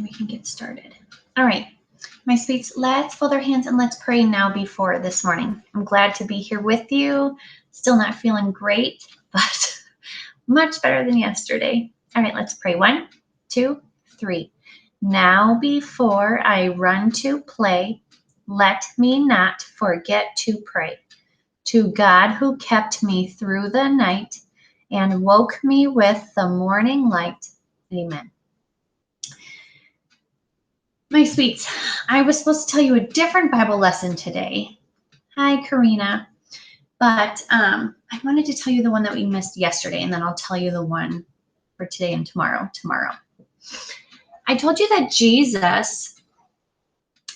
we can get started. All right, my sweets, let's fold our hands and let's pray now before this morning. I'm glad to be here with you. Still not feeling great, but much better than yesterday. All right, let's pray. 1, 2, 3. Now before I run to play, let me not forget to pray. To God who kept me through the night and woke me with the morning light. Amen. My sweets, I was supposed to tell you a different Bible lesson today. Hi, Karina. But I wanted to tell you the one that we missed yesterday, and then I'll tell you the one for today and tomorrow. I told you that Jesus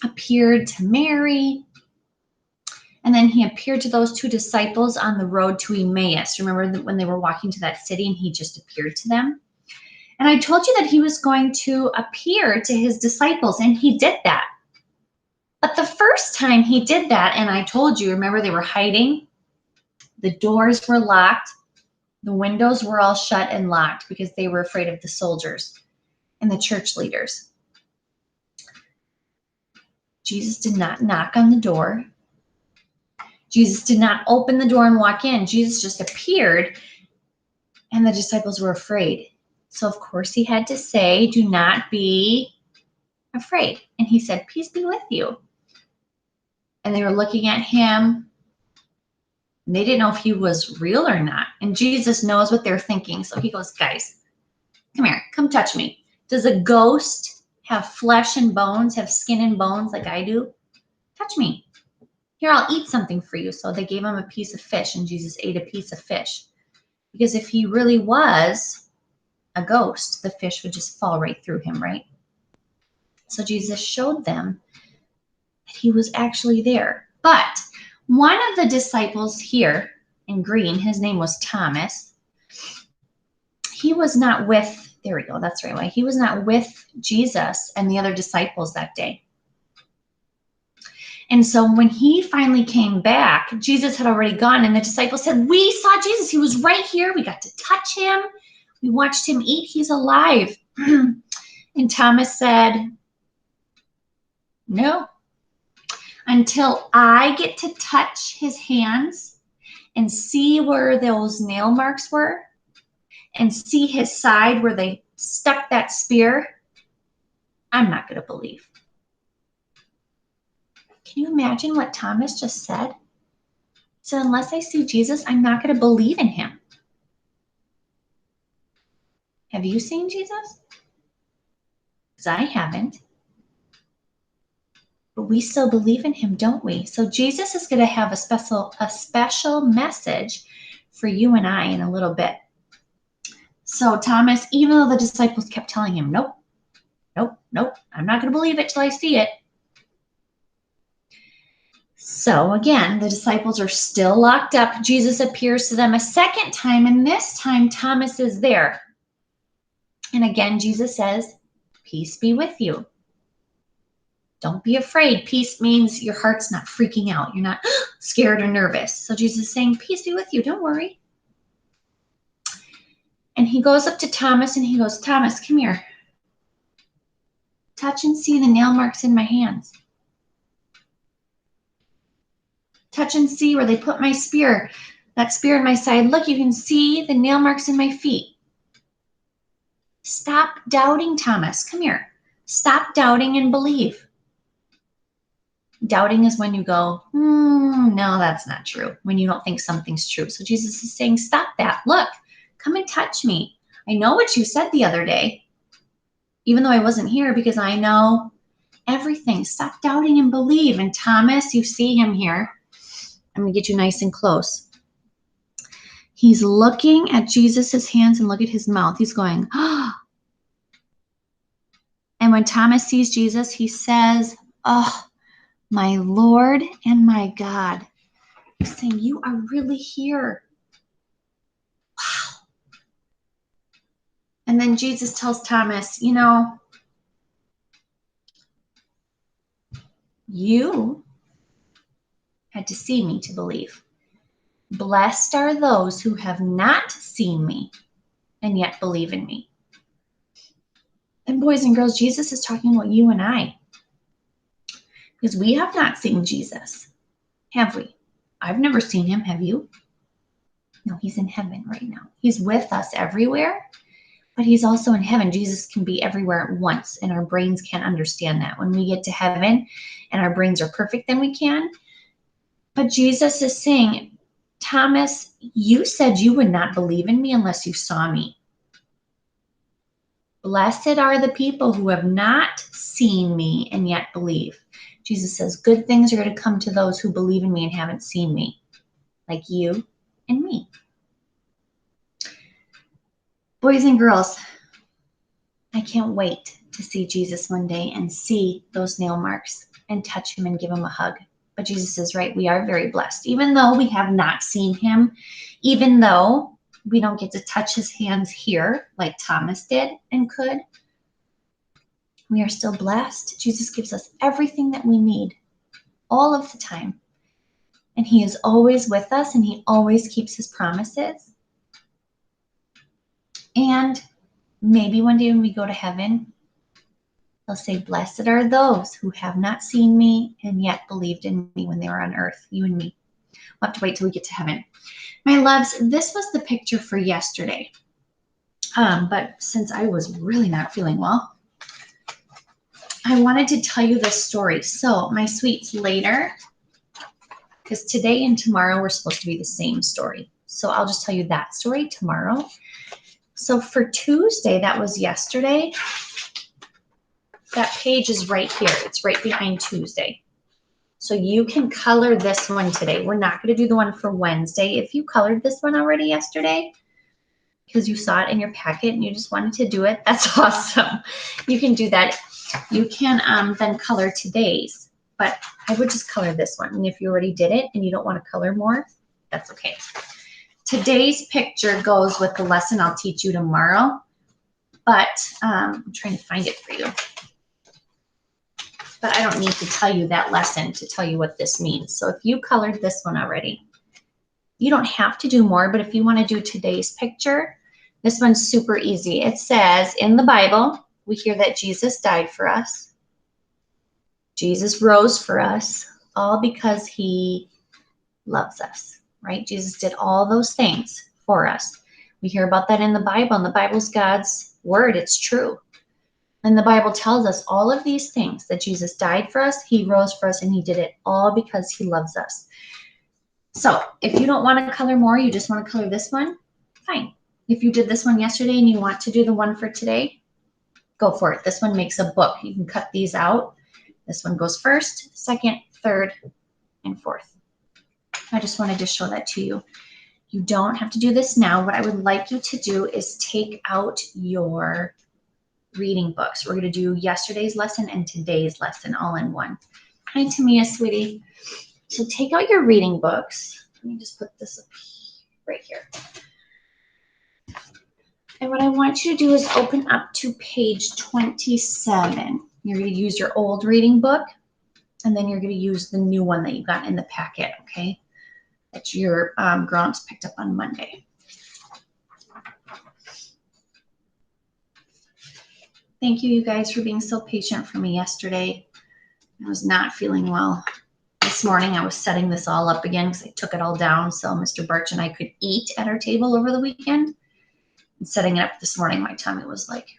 appeared to Mary, and then he appeared to those 2 disciples on the road to Emmaus. Remember when they were walking to that city and he just appeared to them? And I told you that he was going to appear to his disciples, and he did that. But the first time he did that, and I told you, remember they were hiding? The doors were locked. The windows were all shut and locked because they were afraid of the soldiers and the church leaders. Jesus did not knock on the door. Jesus did not open the door and walk in. Jesus just appeared, and the disciples were afraid. So, of course, he had to say, do not be afraid. And he said, peace be with you. And they were looking at him. And they didn't know if he was real or not. And Jesus knows what they're thinking. So he goes, guys, come here, come touch me. Does a ghost have flesh and bones, have skin and bones like I do? Touch me. Here, I'll eat something for you. So they gave him a piece of fish, and Jesus ate a piece of fish. Because if he really was a ghost, the fish would just fall right through him, right? So Jesus showed them that he was actually there. But one of the disciples here in green, his name was Thomas. He was not with, there we go, that's right. He was not with Jesus and the other disciples that day. And so when he finally came back, Jesus had already gone, and the disciples said, we saw Jesus. He was right here. We got to touch him. We watched him eat. He's alive. And Thomas said, no, until I get to touch his hands and see where those nail marks were and see his side where they stuck that spear, I'm not going to believe. Can you imagine what Thomas just said? So unless I see Jesus, I'm not going to believe in him. Have you seen Jesus? Because I haven't. But we still believe in him, don't we? So Jesus is going to have a special message for you and I in a little bit. So Thomas, even though the disciples kept telling him, nope, I'm not going to believe it till I see it. So again, the disciples are still locked up. Jesus appears to them a second time, and this time Thomas is there. And again, Jesus says, peace be with you. Don't be afraid. Peace means your heart's not freaking out. You're not scared or nervous. So Jesus is saying, peace be with you. Don't worry. And he goes up to Thomas and he goes, Thomas, come here. Touch and see the nail marks in my hands. Touch and see where they put my spear. That spear in my side. Look, you can see the nail marks in my feet. Stop doubting, Thomas. Come here. Stop doubting and believe. Doubting is when you go, no, that's not true. When you don't think something's true. So Jesus is saying, stop that. Look, come and touch me. I know what you said the other day, even though I wasn't here, because I know everything. Stop doubting and believe. And Thomas, you see him here. I'm going to get you nice and close. He's looking at Jesus's hands and look at his mouth. He's going, oh. And when Thomas sees Jesus, he says, oh, my Lord and my God. He's saying, you are really here. Wow. And then Jesus tells Thomas, you know, you had to see me to believe. Blessed are those who have not seen me and yet believe in me. And boys and girls, Jesus is talking about you and I. Because we have not seen Jesus, have we? I've never seen him, have you? No, he's in heaven right now. He's with us everywhere, but he's also in heaven. Jesus can be everywhere at once, and our brains can't understand that. When we get to heaven and our brains are perfect, then we can. But Jesus is saying, Thomas, you said you would not believe in me unless you saw me. Blessed are the people who have not seen me and yet believe. Jesus says, good things are going to come to those who believe in me and haven't seen me, like you and me. Boys and girls, I can't wait to see Jesus one day and see those nail marks and touch him and give him a hug. But Jesus is right. We are very blessed. Even though we have not seen him, even though we don't get to touch his hands here like Thomas did and could, we are still blessed. Jesus gives us everything that we need all of the time. And he is always with us, and he always keeps his promises. And maybe one day when we go to heaven, he'll say, blessed are those who have not seen me and yet believed in me when they were on earth, you and me. We'll have to wait till we get to heaven. My loves, this was the picture for yesterday. But since I was really not feeling well, I wanted to tell you this story. So my sweets, later, because today and tomorrow we're supposed to be the same story. So I'll just tell you that story tomorrow. So for Tuesday, that was yesterday, that page is right here. It's right behind Tuesday. So you can color this one today. We're not going to do the one for Wednesday. If you colored this one already yesterday, because you saw it in your packet and you just wanted to do it, that's awesome. You can do that. You can then color today's, but I would just color this one. And if you already did it and you don't want to color more, that's okay. Today's picture goes with the lesson I'll teach you tomorrow, but I'm trying to find it for you. But I don't need to tell you that lesson to tell you what this means. So if you colored this one already, you don't have to do more, but if you want to do today's picture, this one's super easy. It says in the Bible, we hear that Jesus died for us. Jesus rose for us, all because he loves us, right? Jesus did all those things for us. We hear about that in the Bible, and the Bible's God's word. It's true. And the Bible tells us all of these things, that Jesus died for us, he rose for us, and he did it all because he loves us. So if you don't want to color more, you just want to color this one, fine. If you did this one yesterday and you want to do the one for today, go for it. This one makes a book. You can cut these out. This one goes first, second, third, and fourth. I just wanted to show that to you. You don't have to do this now. What I would like you to do is take out your reading books. We're going to do yesterday's lesson and today's lesson all in one. Hi, Tamia, sweetie. So take out your reading books. Let me just put this up right here. And what I want you to do is open up to page 27. You're going to use your old reading book, and then you're going to use the new one that you got in the packet, okay? That your grown-ups picked up on Monday. Thank you, you guys, for being so patient for me yesterday. I was not feeling well. This morning I was setting this all up again because I took it all down so Mr. Birch and I could eat at our table over the weekend. And setting it up this morning, my tummy was like,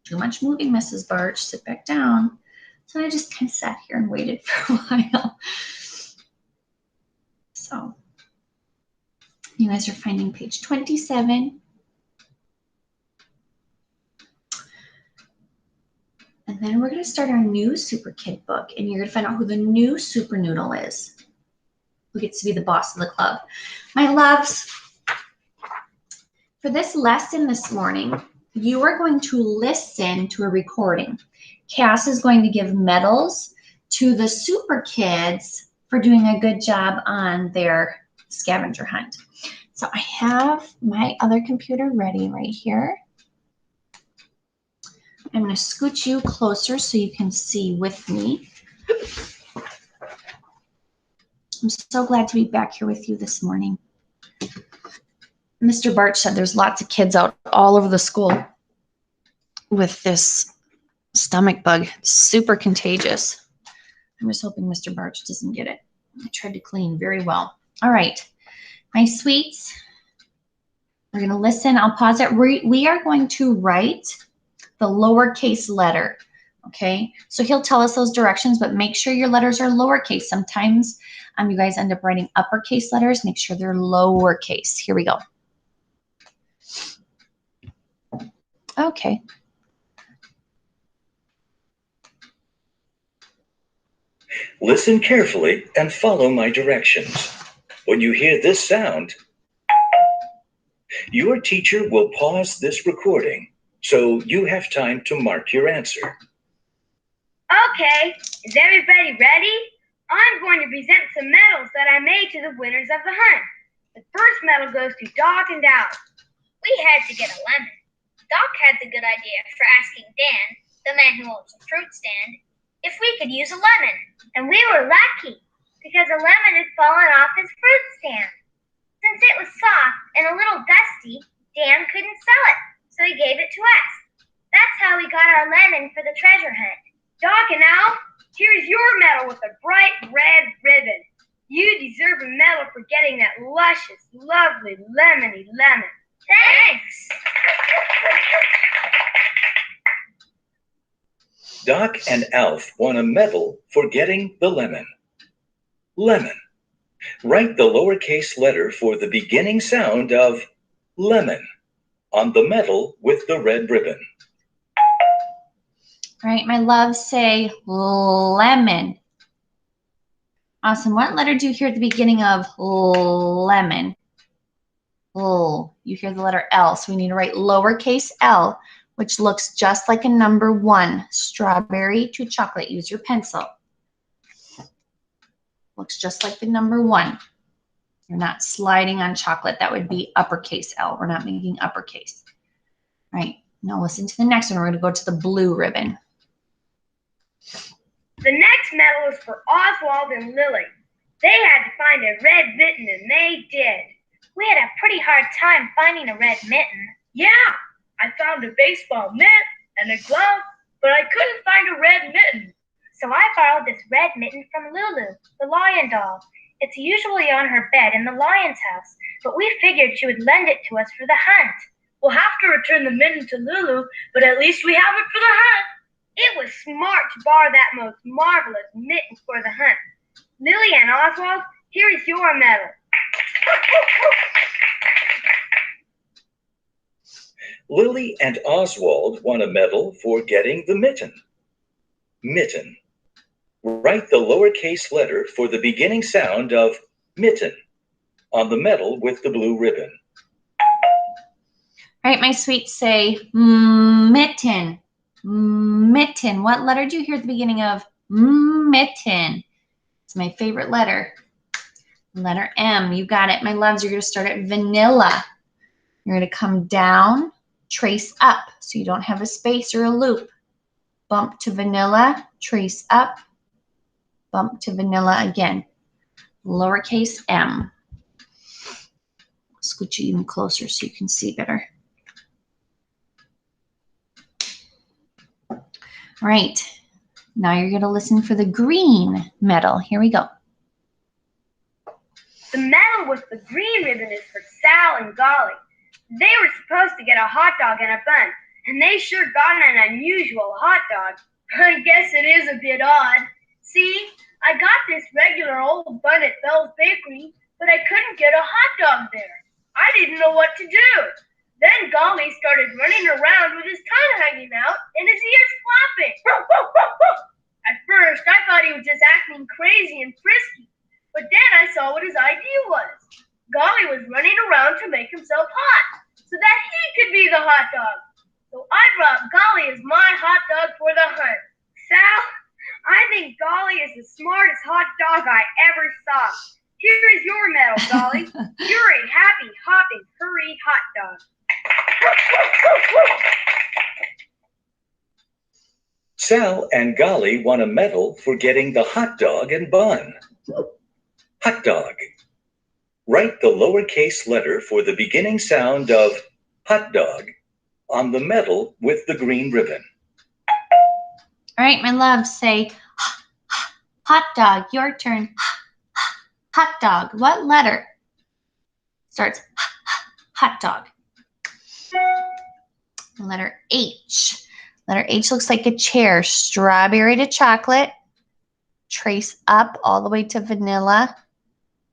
too much moving, Mrs. Birch, sit back down. So I just kind of sat here and waited for a while. So you guys are finding page 27. And then we're going to start our new Super Kid book, and you're going to find out who the new Super Noodle is, who gets to be the boss of the club. My loves, for this lesson this morning, you are going to listen to a recording. Cass is going to give medals to the Super Kids for doing a good job on their scavenger hunt. So I have my other computer ready right here. I'm going to scoot you closer so you can see with me. I'm so glad to be back here with you this morning. Mr. Birch said there's lots of kids out all over the school with this stomach bug. Super contagious. I'm just hoping Mr. Barch doesn't get it. I tried to clean very well. All right, my sweets, we're going to listen. I'll pause it. We are going to write the lowercase letter, okay? So he'll tell us those directions, but make sure your letters are lowercase. Sometimes you guys end up writing uppercase letters. Make sure they're lowercase. Here we go. Okay. Listen carefully and follow my directions. When you hear this sound, your teacher will pause this recording, so you have time to mark your answer. Okay, is everybody ready? I'm going to present some medals that I made to the winners of the hunt. The first medal goes to Doc and Alf. We had to get a lemon. Doc had the good idea for asking Dan, the man who owns a fruit stand, if we could use a lemon. And we were lucky, because a lemon had fallen off his fruit stand. Since it was soft and a little dusty, Dan couldn't sell it, so he gave it to us. That's how we got our lemon for the treasure hunt. Doc and Al, here's your medal with a bright red ribbon. You deserve a medal for getting that luscious, lovely, lemony lemon. Thanks. Doc and Alf won a medal for getting the lemon. Lemon. Write the lowercase letter for the beginning sound of lemon on the medal with the red ribbon. All right, my loves, say lemon. Awesome. What letter do you hear at the beginning of lemon? L. You hear the letter L, so we need to write lowercase l, which looks just like a number 1. Strawberry to chocolate. Use your pencil. Looks just like the number 1. You're not sliding on chocolate. That would be uppercase L. We're not making uppercase. All right, now listen to the next one. We're going to go to the blue ribbon. The next medal is for Oswald and Lily. They had to find a red mitten, and they did. We had a pretty hard time finding a red mitten. Yeah, I found a baseball mitt and a glove, but I couldn't find a red mitten. So I borrowed this red mitten from Lulu, the lion doll. It's usually on her bed in the lion's house, but we figured she would lend it to us for the hunt. We'll have to return the mitten to Lulu, but at least we have it for the hunt. It was smart to borrow that most marvelous mitten for the hunt. Lily and Oswald, here is your medal. Lily and Oswald won a medal for getting the mitten. Mitten. Write the lowercase letter for the beginning sound of mitten on the medal with the blue ribbon. All right, my sweets, say mitten. Mitten. What letter do you hear at the beginning of mitten? It's my favorite letter. Letter M. You got it. My loves, you're going to start at vanilla. You're going to come down, trace up, so you don't have a space or a loop. Bump to vanilla, trace up, bump to vanilla again. Lowercase m. Scooch you even closer so you can see better. All right, now you're going to listen for the green medal. Here we go. The medal with the green ribbon is for Sal and Golly. They were supposed to get a hot dog and a bun, and they sure got an unusual hot dog. I guess it is a bit odd. See, I got this regular old bun at Bell's Bakery, but I couldn't get a hot dog there. I didn't know what to do. Then Golly started running around with his tongue hanging out and his ears flopping. At first, I thought he was just acting crazy and frisky, but then I saw what his idea was. Golly was running around to make himself hot, so that he could be the hot dog. So I brought Golly as my hot dog for the hunt. Sal, I think Golly is the smartest hot dog I ever saw. Here is your medal, Golly. You're a happy, hopping, hurry hot dog. Sal and Golly won a medal for getting the hot dog and bun. Hot dog. Write the lowercase letter for the beginning sound of hot dog on the medal with the green ribbon. All right, my love, say hot dog. Your turn. Hot dog. What letter starts hot dog? Letter H. Letter H looks like a chair. Strawberry to chocolate. Trace up all the way to vanilla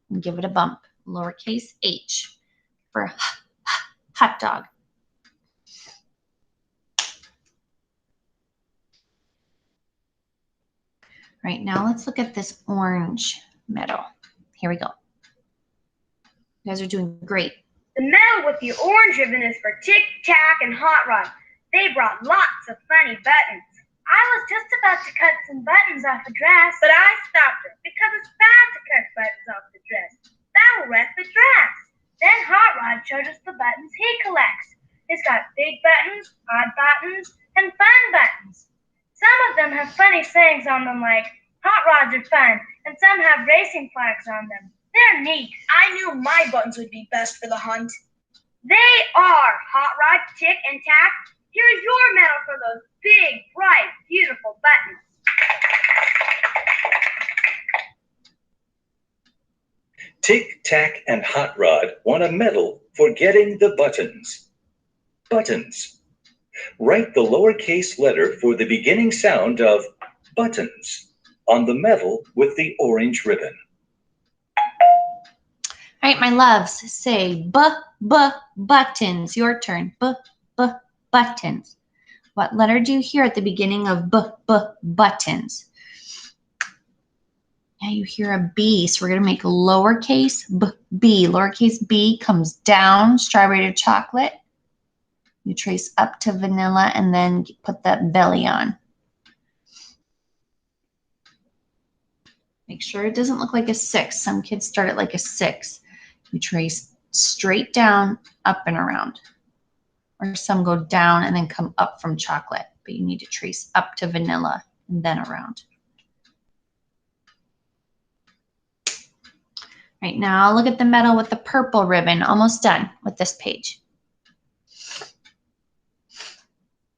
and give it a bump. Lowercase h for hot dog. Right, now let's look at this orange medal. Here we go. You guys are doing great. The medal with the orange ribbon is for Tic Tac and Hot Rod. They brought lots of funny buttons. I was just about to cut some buttons off a dress, But I stopped her because it's bad to cut buttons off the dress. That'll wreck the dress. then Hot Rod showed us the buttons he collects. He's got big buttons, odd buttons, and fun buttons. Some of them have funny sayings on them like, hot rods are fun, and some have racing flags on them. They're neat. I knew my buttons would be best for the hunt. They are Hot Rod, Tic, and Tac. Here's your medal for those big, bright, beautiful buttons. Tic Tac and Hot Rod won a medal for getting the buttons. Buttons. Write the lowercase letter for the beginning sound of buttons on the medal with the orange ribbon. All right, my loves, say buttons. Your turn. Buttons. What letter do you hear at the beginning of buttons? Yeah, you hear a B, so we're going to make lowercase b. Lowercase b comes down, strawberry to chocolate. You trace up to vanilla and then put that belly on. Make sure it doesn't look like a 6. Some kids start it like a 6. You trace straight down, up and around. Or some go down and then come up from chocolate, but you need to trace up to vanilla and then around. Right now, look at the medal with the purple ribbon. Almost done with this page.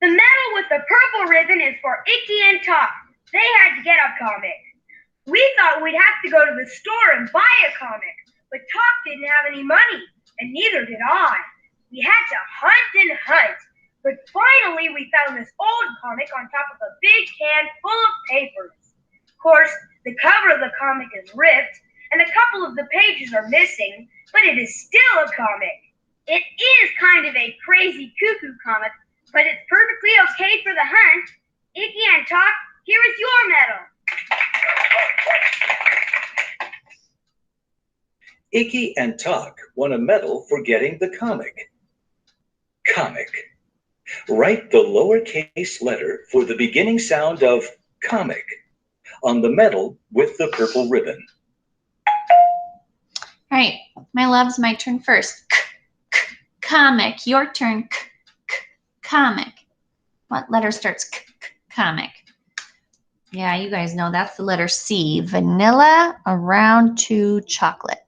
The medal with the purple ribbon is for Icky and Toc. They had to get a comic. We thought we'd have to go to the store and buy a comic, but Toc didn't have any money, and neither did I. We had to hunt and hunt, but finally we found this old comic on top of a big can full of papers. Of course, the cover of the comic is ripped, and a couple of the pages are missing, but it is still a comic. It is kind of a crazy cuckoo comic, but it's perfectly okay for the hunt. Icky and Toc, here is your medal. Icky and Toc won a medal for getting the comic. Comic. Write the lowercase letter for the beginning sound of comic on the medal with the purple ribbon. All right, my loves, my turn first. Comic, your turn. Comic. What letter starts comic? Yeah, you guys know that's the letter C. Vanilla around to chocolate.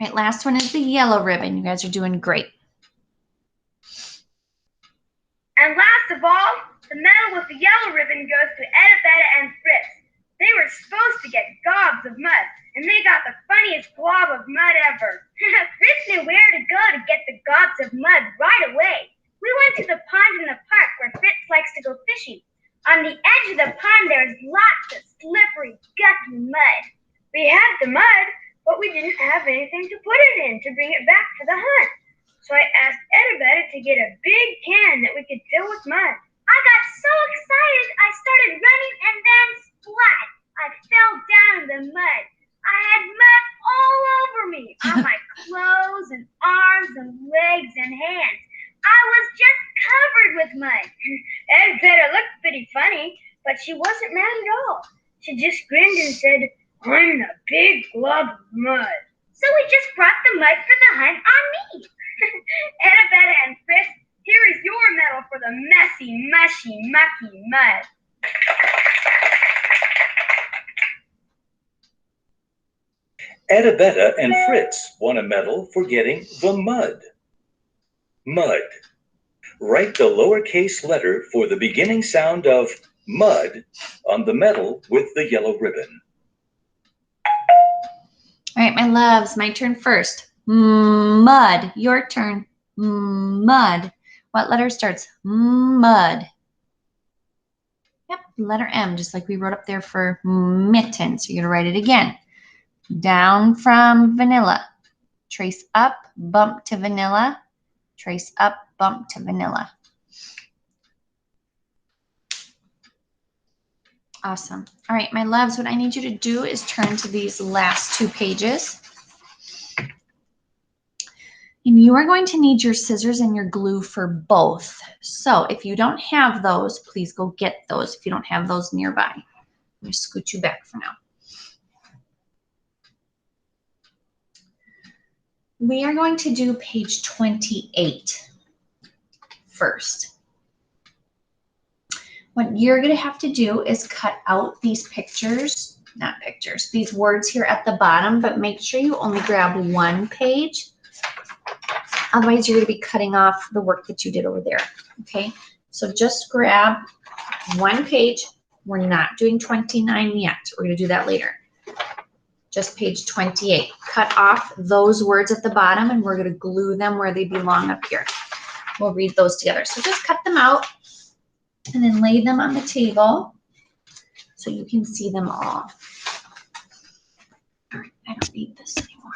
All right, last one is the yellow ribbon. You guys are doing great. And last of all, the medal with the yellow ribbon goes to Etta, Betta, and Fritz. They were supposed to get gobs of mud, and they got the funniest glob of mud ever. Fritz knew where to go to get the gobs of mud right away. We went to the pond in the park where Fritz likes to go fishing. On the edge of the pond, there's lots of slippery, gucky mud. We had the mud, but we didn't have anything to put it in to bring it back to the hunt. So I asked Etta Betta to get a big can that we could fill with mud. I got so excited, I started running and then splat. I fell down in the mud. I had mud all over me, on my clothes and arms and legs and hands. I was just covered with mud. Etta Betta looked pretty funny, but she wasn't mad at all. She just grinned and said, I'm the big glob of mud. So we just brought the mud for the hunt on me. Etta Betta and Fritz, here is your medal for the messy, mushy, mucky mud. Adabetta and Fritz won a medal for getting the mud. Mud. Write the lowercase letter for the beginning sound of mud on the medal with the yellow ribbon. All right, my loves, my turn first. Mud, your turn. Mud. What letter starts? Mud. Yep, letter M, just like we wrote up there for mitten. So you're gonna write it again. Down from vanilla. Trace up, bump to vanilla. Trace up, bump to vanilla. Awesome. All right, my loves, what I need you to do is turn to these last 2 pages. And you are going to need your scissors and your glue for both. So if you don't have those, please go get those if you don't have those nearby. I'm going to scoot you back for now. We are going to do page 28 first. What you're going to have to do is cut out these pictures, not pictures, these words here at the bottom, but make sure you only grab 1 page. Otherwise, you're going to be cutting off the work that you did over there, okay? So just grab 1 page. We're not doing 29 yet. We're going to do that later. Just page 28. Cut off those words at the bottom, and we're going to glue them where they belong up here. We'll read those together. So just cut them out and then lay them on the table so you can see them all. All right, I don't need this anymore.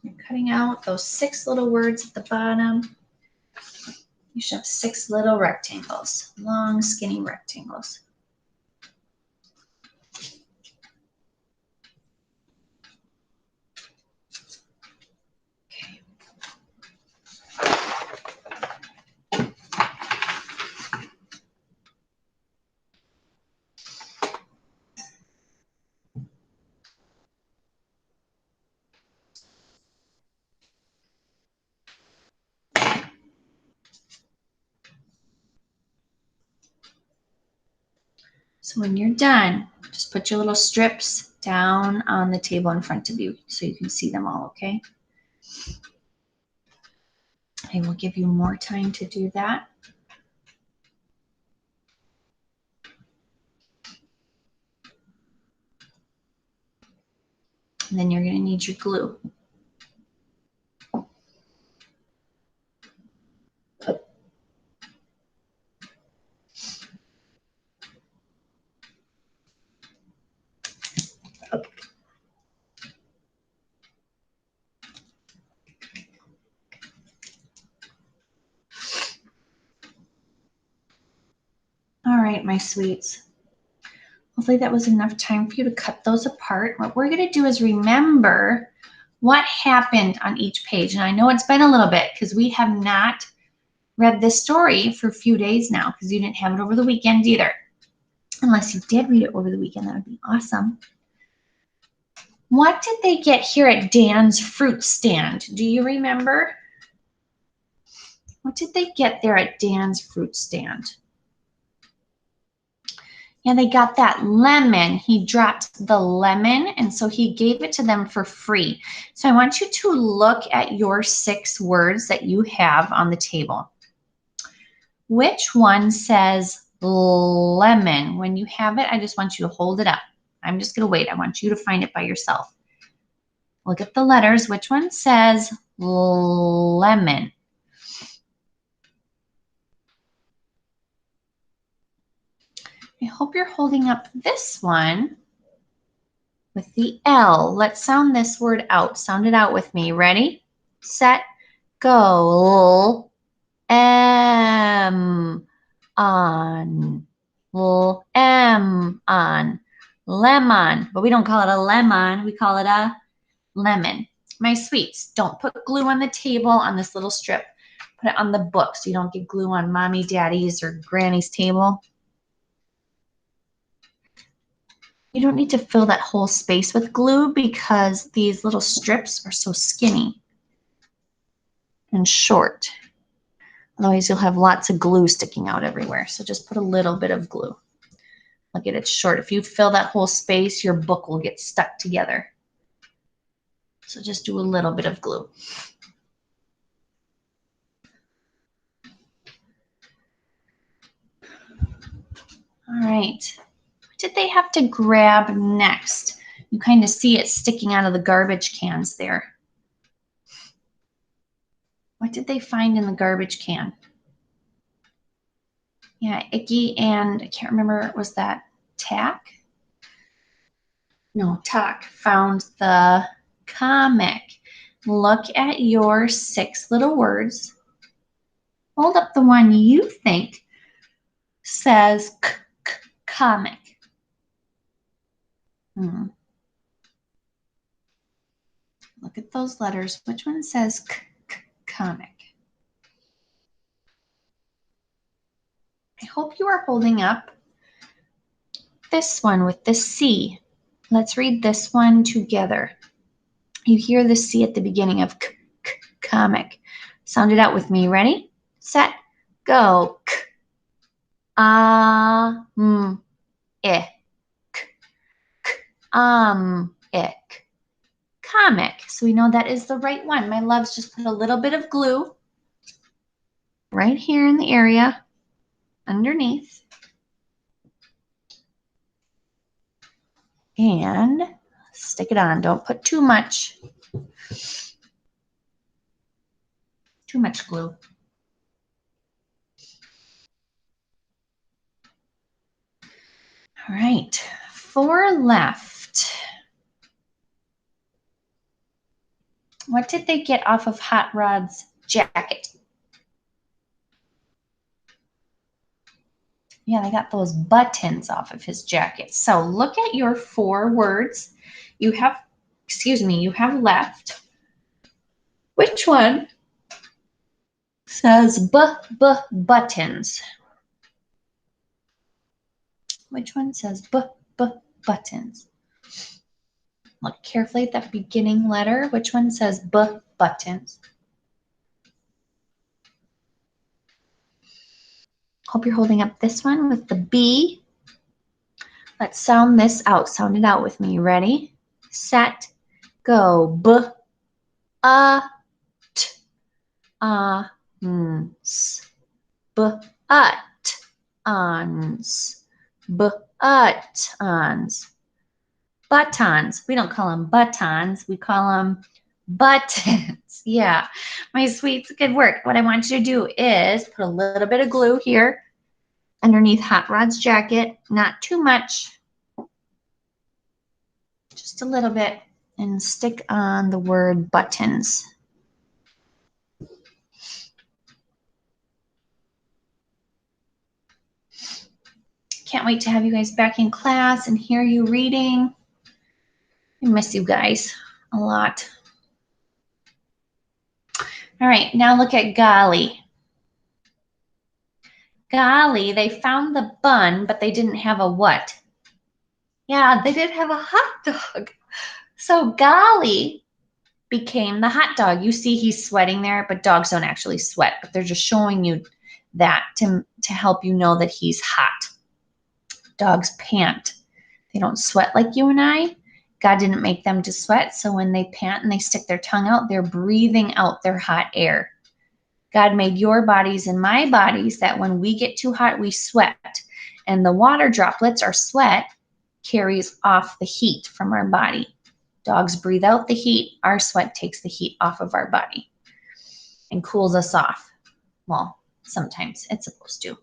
You're cutting out those 6 little words at the bottom. You should have 6 little rectangles, long, skinny rectangles. Okay. So when you're done, just put your little strips down on the table in front of you so you can see them all, okay? I will give you more time to do that. And then you're going to need your glue. All right, my sweets. Hopefully that was enough time for you to cut those apart. What we're going to do is remember what happened on each page. And I know it's been a little bit because we have not read this story for a few days now because you didn't have it over the weekend either. Unless you did read it over the weekend, that would be awesome. What did they get here at Dan's fruit stand? Do you remember? What did they get there at Dan's fruit stand? Yeah, they got that lemon. He dropped the lemon, and so he gave it to them for free. So I want you to look at your 6 words that you have on the table. Which one says lemon? When you have it, I just want you to hold it up. I'm just going to wait. I want you to find it by yourself. Look at the letters. Which one says lemon? I hope you're holding up this one with the L. Let's sound this word out. Sound it out with me. Ready, set, go. M on. M on. Lemon. But we don't call it a lemon. We call it a lemon. My sweets, don't put glue on the table on this little strip. Put it on the book so you don't get glue on mommy, daddy's, or granny's table. You don't need to fill that whole space with glue because these little strips are so skinny and short. Otherwise, you'll have lots of glue sticking out everywhere. So just put a little bit of glue. Look at it, it's short. If you fill that whole space, your book will get stuck together. So just do a little bit of glue. All right. What did they have to grab next? You kind of see it sticking out of the garbage cans there. What did they find in the garbage can? Yeah, Icky and I can't remember, was that Tack? No, Tack found the comic. Look at your 6 little words. Hold up the one you think says comic. Look at those letters. Which one says comic? I hope you are holding up this one with the C. Let's read this one together. You hear the C at the beginning of comic. Sound it out with me. Ready, set, go. Ik. Comic. So we know that is the right one. My loves, just put a little bit of glue right here in the area underneath. And stick it on. Don't put too much. Too much glue. All right, 4 left. What did they get off of Hot Rod's jacket? Yeah, they got those buttons off of his jacket. So look at your 4 words you have, you have left. Which one says buttons? Which one says buttons? Look carefully at that beginning letter. Which one says buttons? Hope you're holding up this one with the B. Let's sound this out. Sound it out with me. Ready, set, go. Buttons. Buttons. Buttons. We don't call them buttons. We call them buttons. Yeah, my sweets, good work. What I want you to do is put a little bit of glue here underneath Hot Rod's jacket. Not too much. Just a little bit. And stick on the word buttons. Can't wait to have you guys back in class and hear you reading. I miss you guys a lot. All right, now look at golly. Golly, they found the bun, but they didn't have a what? Yeah, they did have a hot dog. So golly became the hot dog. You see he's sweating there, but dogs don't actually sweat, but they're just showing you that to help you know that he's hot. Dogs pant. They don't sweat like you and I. God didn't make them to sweat, so when they pant and they stick their tongue out, they're breathing out their hot air. God made your bodies and my bodies that when we get too hot, we sweat. And the water droplets, our sweat, carries off the heat from our body. Dogs breathe out the heat. Our sweat takes the heat off of our body and cools us off. Well, sometimes it's supposed to.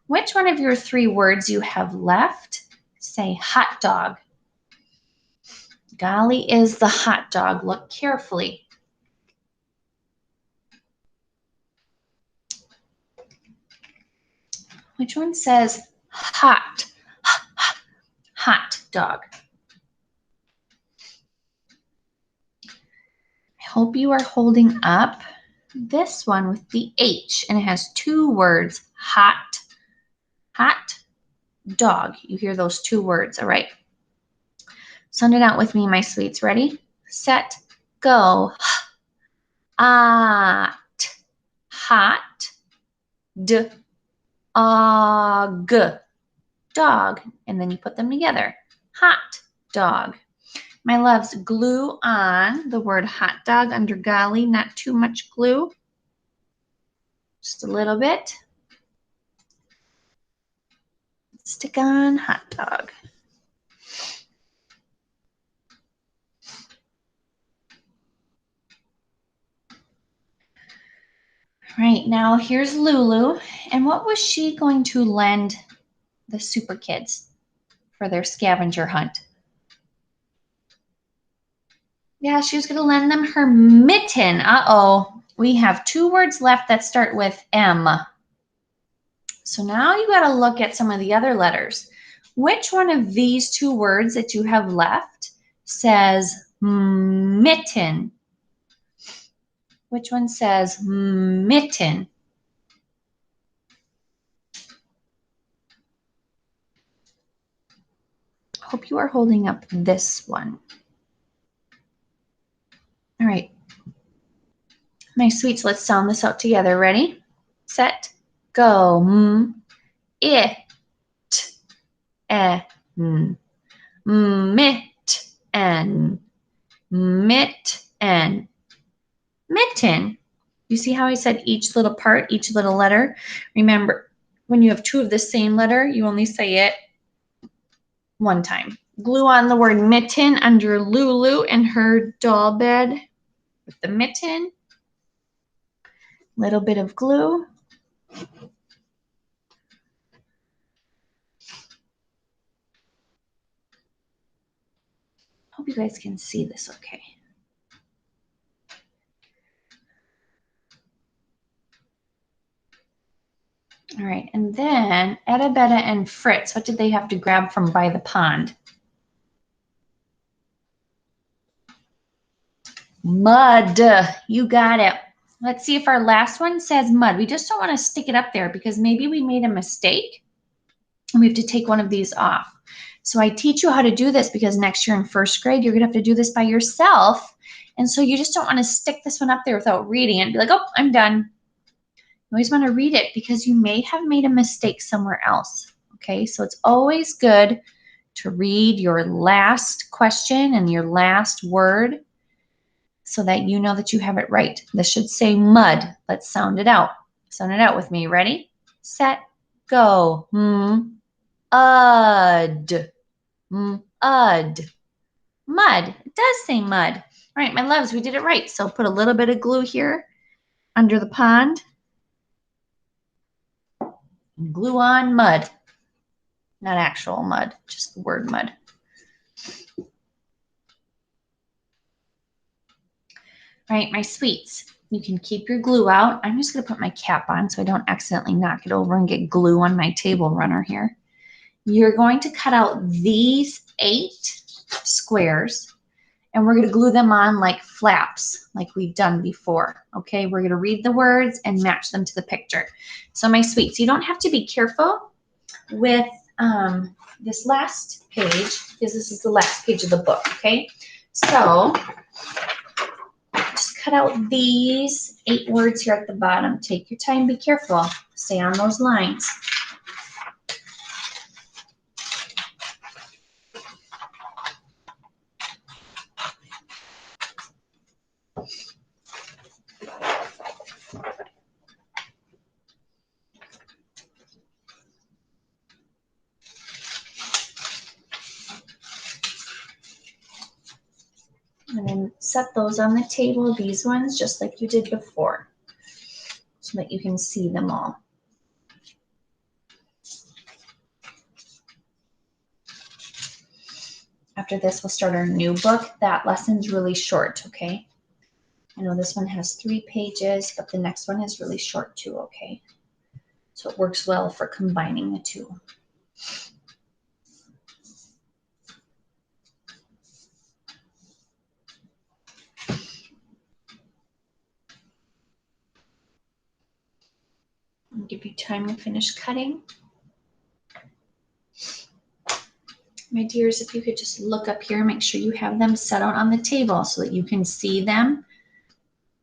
Which one of your 3 words you have left? Say hot dog. Golly is the hot dog. Look carefully. Which one says hot? Hot dog. I hope you are holding up this one with the H, and it has 2 words, hot dog. You hear those 2 words, all right. Sound it out with me, my sweets. Ready? Set, go. At, hot, d, og, dog. And then you put them together. Hot dog. My loves, glue on the word hot dog under golly, not too much glue. Just a little bit. Stick on hot dog. All right, now here's Lulu. And what was she going to lend the Super Kids for their scavenger hunt? Yeah, she was going to lend them her mitten. Uh-oh. We have 2 words left that start with M. So now you got to look at some of the other letters. Which one of these 2 words that you have left says mitten? Which one says mitten? Hope you are holding up this one. All right. My sweets, let's sound this out together. Ready? Set, go. It, mit, and mitten. Mitten. You see how I said each little part, each little letter? Remember, when you have 2 of the same letter, you only say it 1 time. Glue on the word mitten under Lulu and her doll bed with the mitten. Little bit of glue. Hope you guys can see this okay. All right, and then Etta, Betta, and Fritz, what did they have to grab from by the pond? Mud. You got it. Let's see if our last one says mud. We just don't want to stick it up there because maybe we made a mistake and we have to take one of these off. So I teach you how to do this because next year in 1st grade, you're going to have to do this by yourself. And so you just don't want to stick this one up there without reading it and be like, oh, I'm done. You always want to read it because you may have made a mistake somewhere else. Okay, so it's always good to read your last question and your last word so that you know that you have it right. This should say mud. Let's sound it out. Sound it out with me. Ready? Set, go. Ud. Ud. Mud. It does say mud. All right, my loves, we did it right. So put a little bit of glue here under the pond. And glue on mud. Not actual mud, just the word mud. All right, my sweets, you can keep your glue out. I'm just going to put my cap on so I don't accidentally knock it over and get glue on my table runner here. You're going to cut out these 8 squares and we're going to glue them on like flaps, like we've done before. Okay, we're going to read the words and match them to the picture. So my sweets, you don't have to be careful with this last page because this is the last page of the book. Okay, so just cut out these 8 words here at the bottom. Take your time, be careful. Stay on those lines. And then set those on the table, these ones, just like you did before, so that you can see them all. After this, we'll start our new book. That lesson's really short, okay? I know this one has 3 pages, but the next one is really short too, okay? So it works well for combining the 2. I'll give you time to finish cutting. My dears, if you could just look up here, make sure you have them set out on the table so that you can see them,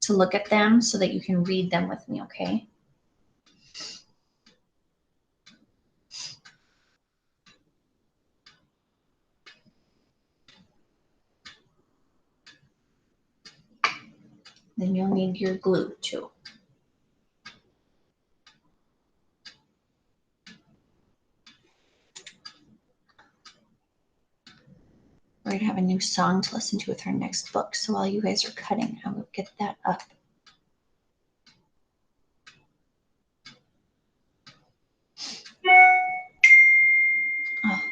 to look at them so that you can read them with me, okay? Then you'll need your glue too. We're gonna have a new song to listen to with our next book. So while you guys are cutting, I will get that up. Oh,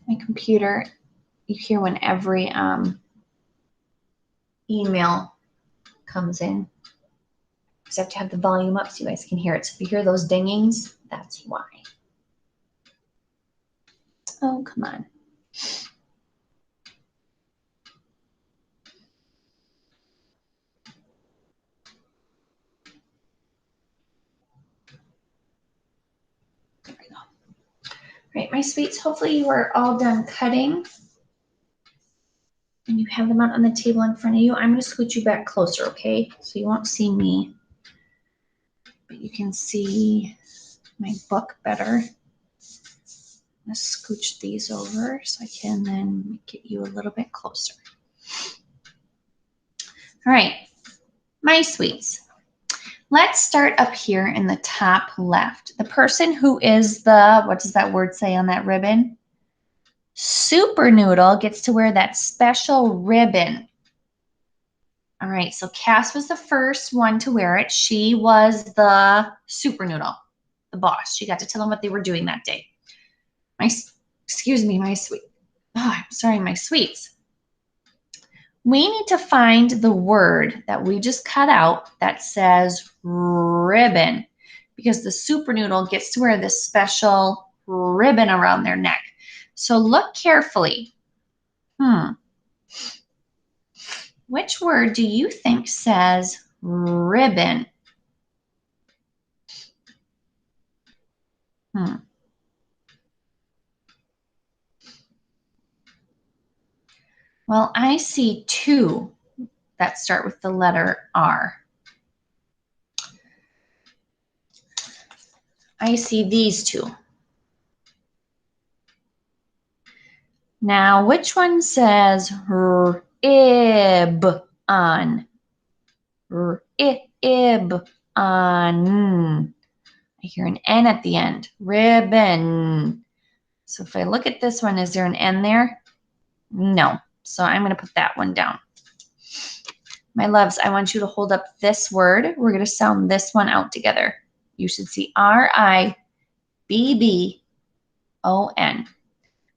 my computer, you hear when every email comes in. Because I have to have the volume up so you guys can hear it. So if you hear those dingings, that's why. Oh, come on. There we go. All right, my sweets, hopefully you are all done cutting. And you have them out on the table in front of you. I'm going to scoot you back closer, okay? So you won't see me, but you can see my book better. I'm going to scooch these over so I can then get you a little bit closer. All right, my sweets. Let's start up here in the top left. The person who is the, what does that word say on that ribbon? Super Noodle gets to wear that special ribbon. All right, so Cass was the first one to wear it. She was the Super Noodle, the boss. She got to tell them what they were doing that day. My sweet. Oh, I'm sorry, my sweets. We need to find the word that we just cut out that says ribbon, because the Super Noodle gets to wear this special ribbon around their neck. So look carefully. Which word do you think says ribbon? Well, I see two that start with the letter R. I see these two. Now, which one says rib on? Rib on. I hear an N at the end. Ribbon. So if I look at this one, is there an N there? No. So I'm going to put that one down. My loves, I want you to hold up this word. We're going to sound this one out together. You should see R-I-B-B-O-N.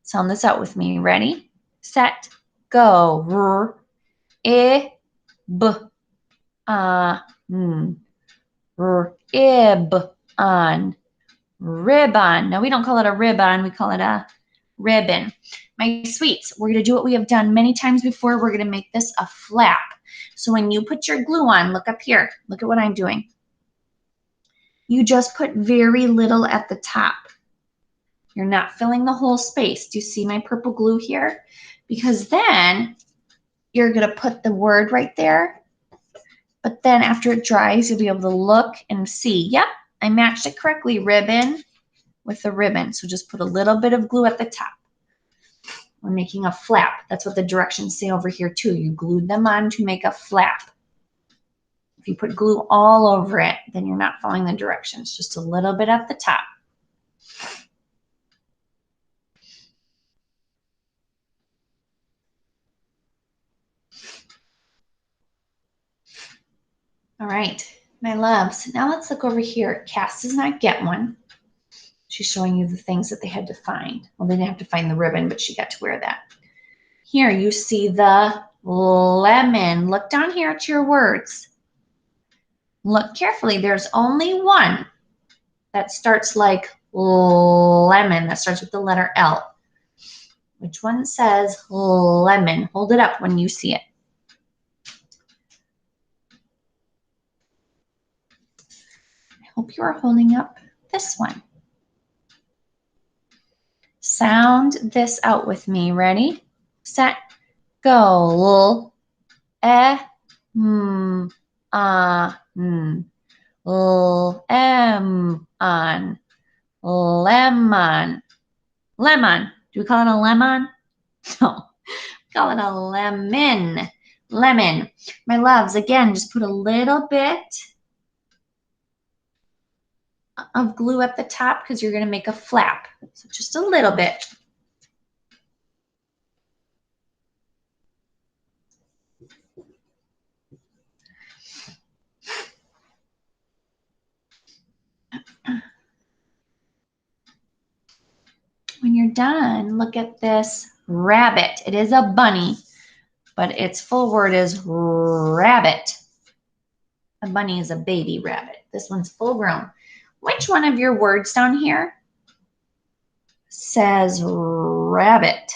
Sound this out with me. Ready? Set, go. R-I-B-on. Rib-on. Ribbon. No, we don't call it a ribbon. We call it a ribbon. My sweets, we're going to do what we have done many times before. We're going to make this a flap. So when you put your glue on, look up here. Look at what I'm doing. You just put very little at the top. You're not filling the whole space. Do you see my purple glue here? Because then you're going to put the word right there. But then after it dries, you'll be able to look and see, yep, I matched it correctly, ribbon with a ribbon. So just put a little bit of glue at the top. We're making a flap. That's what the directions say over here too. You glued them on to make a flap. If you put glue all over it, then you're not following the directions. Just a little bit at the top. All right, my loves. Now let's look over here. Cass does not get one. She's showing you the things that they had to find. Well, they didn't have to find the ribbon, but she got to wear that. Here you see the lemon. Look down here at your words. Look carefully. There's only one that starts like lemon, that starts with the letter L. Which one says lemon? Hold it up when you see it. I hope you are holding up this one. sound this out with me. Ready, set, go. L, M, on, lemon, lemon. Do we call it a lemon? No, we call it a lemon, lemon. My loves, again, just put a little bit of glue at the top because you're going to make a flap. So just a little bit. When you're done, look at this rabbit. It is a bunny, but its full word is rabbit. A bunny is a baby rabbit. This one's full grown. Which one of your words down here says rabbit?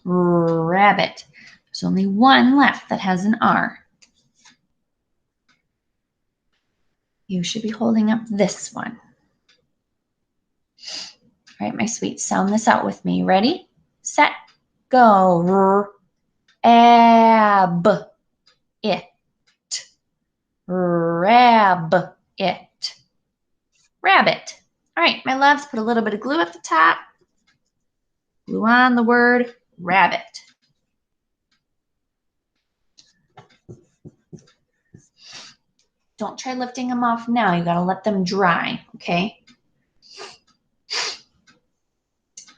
Rabbit. There's only one left that has an R. You should be holding up this one. All right, my sweets, sound this out with me. Ready, set, go. Ab, it. Rab, it. Rabbit. All right, my loves, put a little bit of glue at the top. Glue on the word rabbit. Don't try lifting them off now. You got to let them dry, okay?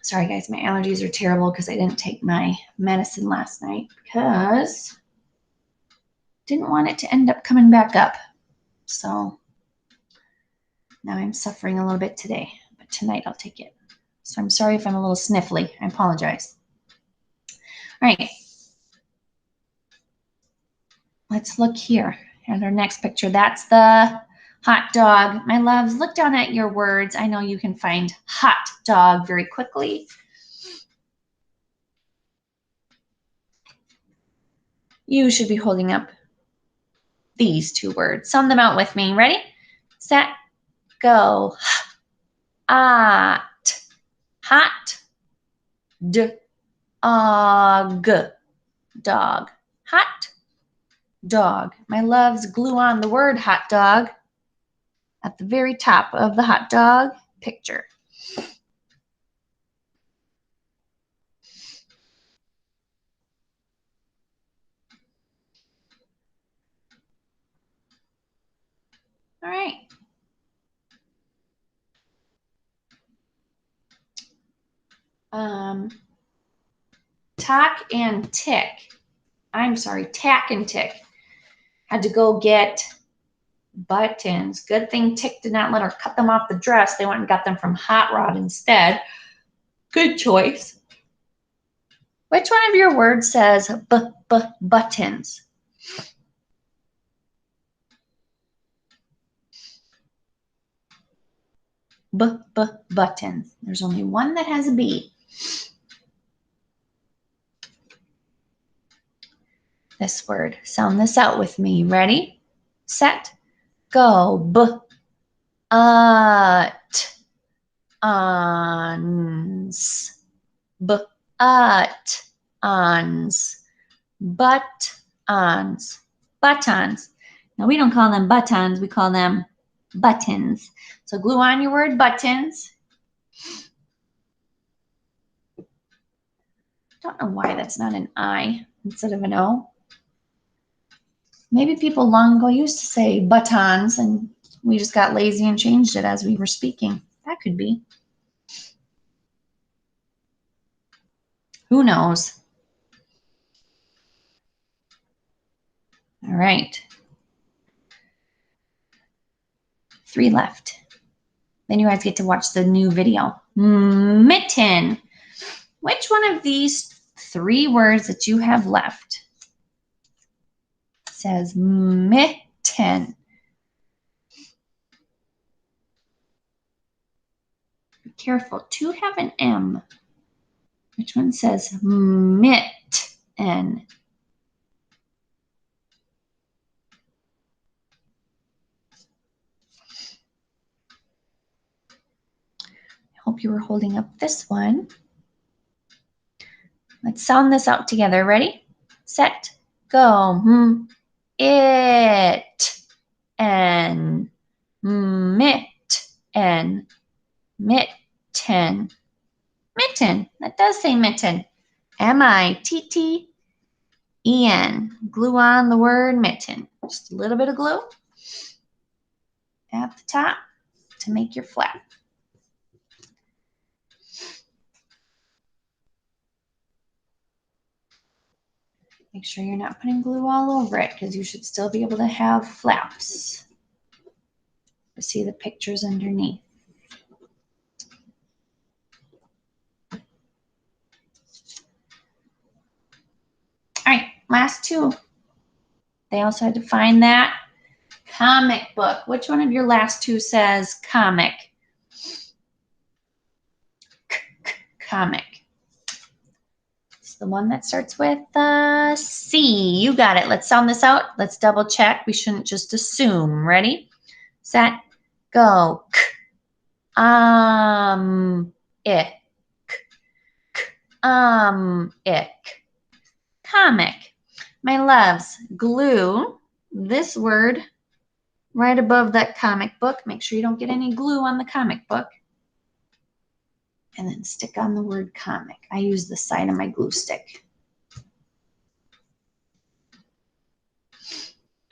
Sorry, guys, my allergies are terrible because I didn't take my medicine last night because I didn't want it to end up coming back up. So now I'm suffering a little bit today, but tonight I'll take it. So I'm sorry if I'm a little sniffly. I apologize. All right. Let's look here at our next picture. That's the hot dog. My loves, look down at your words. I know you can find hot dog very quickly. You should be holding up these two words. Sound them out with me. Ready, set, go. Hot, hot, dog, dog, hot dog. My loves, glue on the word hot dog at the very top of the hot dog picture. All right. Tack and Tick had to go get buttons. Good thing Tick did not let her cut them off the dress. They went and got them from Hot Rod instead. Good choice. Which one of your words says buttons? Buttons. There's only one that has a B. This word. Sound this out with me. Ready, set, go. Buttons. Buttons. Buttons. Buttons. Now we don't call them buttons. We call them buttons. So glue on your word buttons. Don't know why that's not an I instead of an O. Maybe people long ago used to say buttons and we just got lazy and changed it as we were speaking. That could be. Who knows? All right. 3 left. Then you guys get to watch the new video. Mitten. Which one of these 3 words that you have left says mitten? Be careful. 2 have an M. Which one says mitten? Hope you were holding up this one. Let's sound this out together. Ready, set, go. It and mit and mitten. Mitten. That does say mitten. M-I-T-T-E-N. Glue on the word mitten. Just a little bit of glue at the top to make your flap. Make sure you're not putting glue all over it because you should still be able to have flaps. You see the pictures underneath. All right, last two. They also had to find that comic book. Which one of your last two says comic? Comic. It's the one that starts with C. You got it. Let's sound this out. Let's double check. We shouldn't just assume. Ready, set, go. Ick. Ick. Comic. My loves, glue this word right above that comic book. Make sure you don't get any glue on the comic book. And then stick on the word comic. I use the side of my glue stick.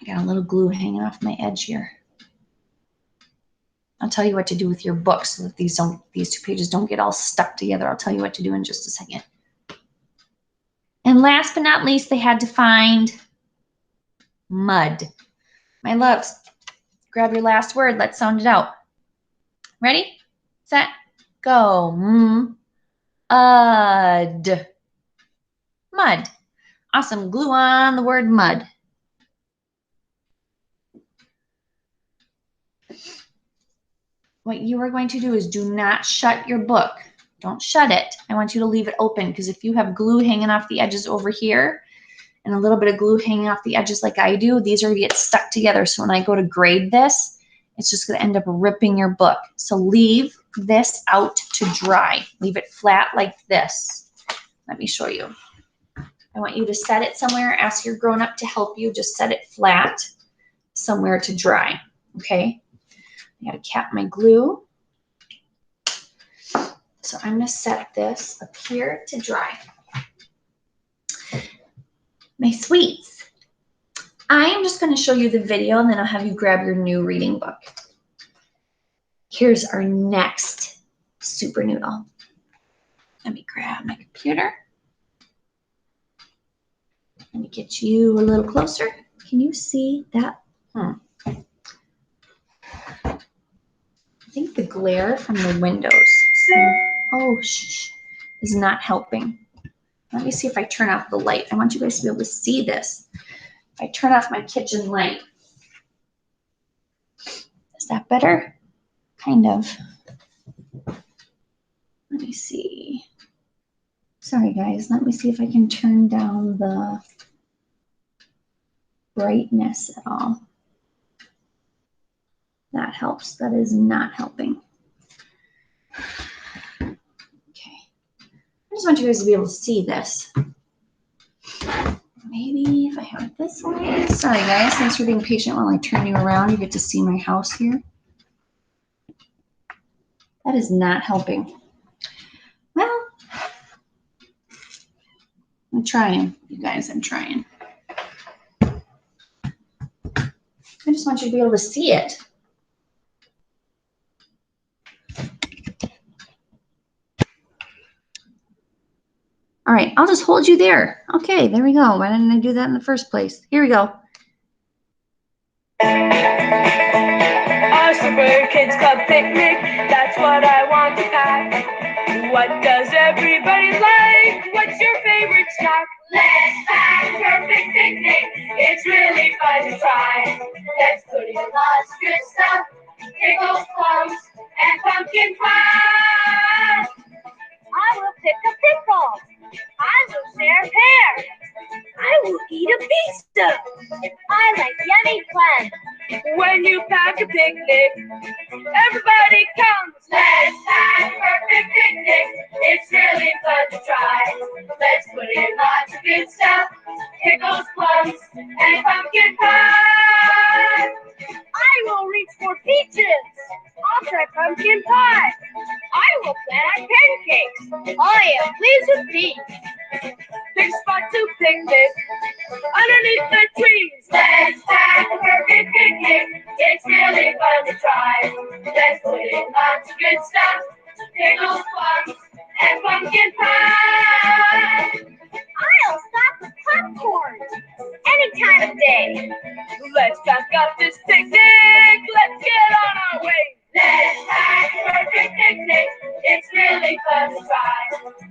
I got a little glue hanging off my edge here. I'll tell you what to do with your book so that these two pages don't get all stuck together. I'll tell you what to do in just a second. And last but not least, they had to find mud. My loves, grab your last word. Let's sound it out. Ready, set, go. Mud. Mud. Awesome. Glue on the word mud. What you are going to do is do not shut your book. Don't shut it. I want you to leave it open because if you have glue hanging off the edges over here and a little bit of glue hanging off the edges like I do, these are going to get stuck together. So when I go to grade this, it's just going to end up ripping your book. So leave this out to dry. Leave it flat like this. Let me show you. I want you to set it somewhere. Ask your grown-up to help you. Just set it flat somewhere to dry. Okay? I got to cap my glue. So I'm going to set this up here to dry. My sweets. I am just going to show you the video and then I'll have you grab your new reading book. Here's our next super noodle. Let me grab my computer. Let me get you a little closer. Can you see that? I think the glare from the windows is not helping. Let me see if I turn off the light. I want you guys to be able to see this. If I turn off my kitchen light. Is that better? Kind of. Let me see. Sorry guys, let me see if I can turn down the brightness at all. That helps. That is not helping. Okay. I just want you guys to be able to see this. Maybe if I have it this way. Sorry guys, thanks for being patient while I turn you around. You get to see my house here. That is not helping. Well, I'm trying, you guys, I'm trying. I just want you to be able to see it. All right, I'll just hold you there. Okay, there we go. Why didn't I do that in the first place? Here we go. Our Super Kids Club picnic, that's what I want to pack. What does everybody like? What's your favorite snack? Let's pack perfect picnic. It's really fun to try. Let's put in lots of good stuff. Pickles, plums, and pumpkin pie. I will pick a pickle. I will share pear. I will eat a pizza. I like yummy clam. When you pack a picnic, everybody comes. Let's have a perfect picnic. It's really fun to try. Let's put in lots of good stuff. Pickles, plums, and pumpkin pie. I will reach for peaches. I'll try pumpkin pie. I will plan pancakes. I am pleased with these. Pick spot to picnic underneath the trees. Let's have a perfect picnic. It's really fun to try. Let's put in lots of good stuff. Pickles, plums, and pumpkin pie. I'll stop with popcorn any time of day. Let's pack up this picnic. Let's get on our way. Let's have a perfect picnic. It's really fun to try.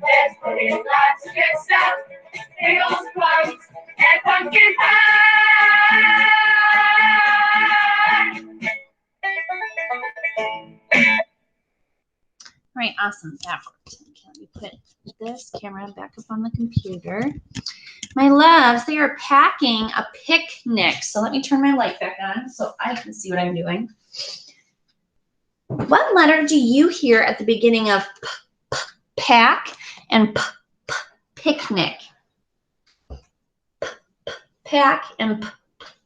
Let's put in lots of good stuff. Pickles, plums, and pumpkin pie. All right, awesome. That worked. Okay, let me put this camera back up on the computer. My loves, they are packing a picnic. So let me turn my light back on so I can see what I'm doing. What letter do you hear at the beginning of pack and picnic? Pack and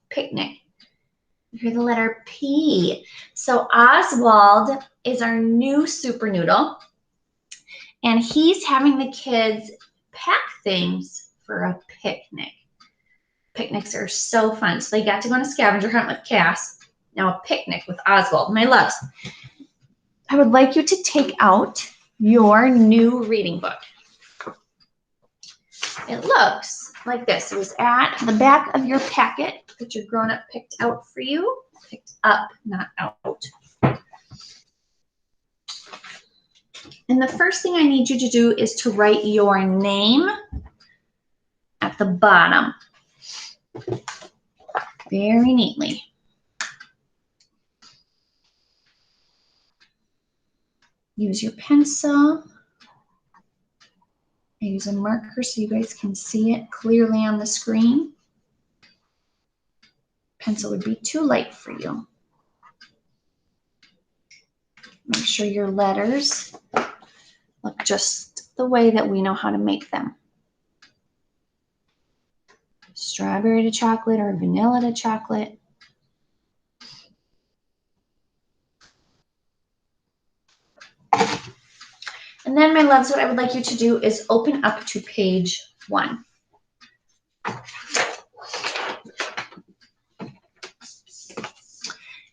picnic. You hear the letter P. So Oswald is our new super noodle, and he's having the kids pack things for a picnic. Picnics are so fun. So they got to go on a scavenger hunt with Cass. Now a picnic with Oswald. My loves, I would like you to take out your new reading book. It looks like this. It was at the back of your packet that your grown-up picked out for you. Picked up, not out. And the first thing I need you to do is to write your name at the bottom. Very neatly. Use your pencil. I use a marker so you guys can see it clearly on the screen. Pencil would be too light for you. Make sure your letters look just the way that we know how to make them. Strawberry to chocolate or vanilla to chocolate. And then, my loves, what I would like you to do is open up to page 1.